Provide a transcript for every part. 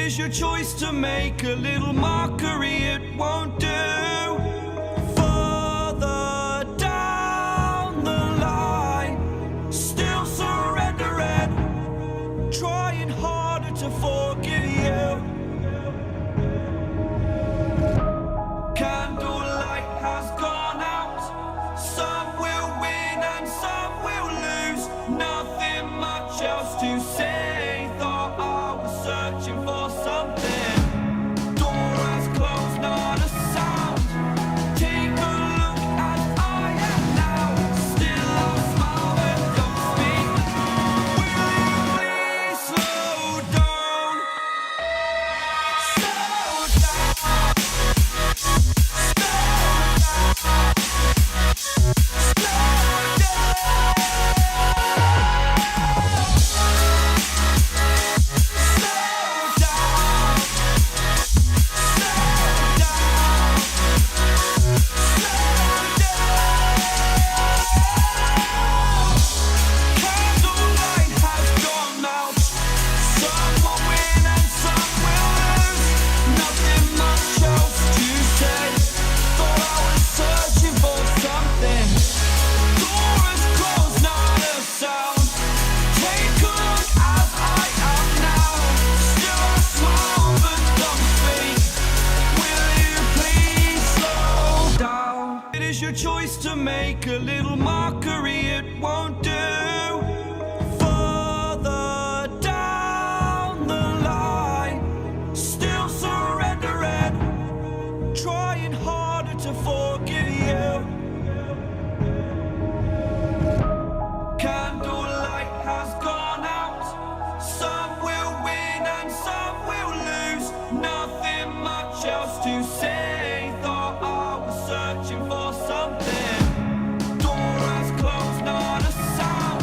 is your choice to make a little mockery, it won't do. Further down the line, still surrendering, trying harder to forgive you. Candlelight has gone out. Some will win and some will lose. Nothing much else to say. Thought I was searching for something. Door has closed, not a sound. Take a look as I am now. Still I smile but don't speak. Will you please slow down? Slow down. Your choice to make a little mockery, it won't do. Further down the line, still surrendering, trying harder to forgive you. Candlelight has gone out. Some will win and some will lose. Nothing much else to say. Thought I was searching for something. Door has closed, not a sound.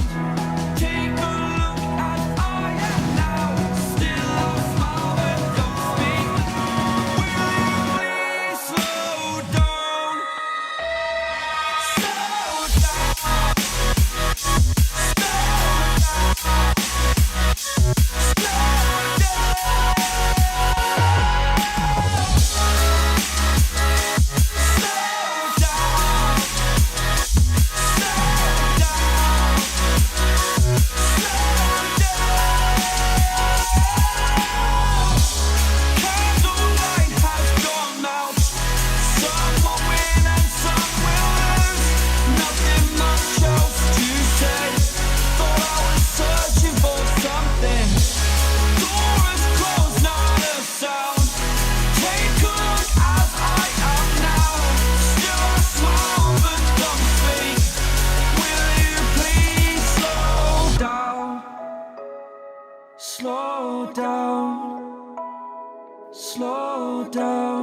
Take a look as I am now. Still I smile but don't speak. Will you please slow down? Slow down. Slow down, slow down.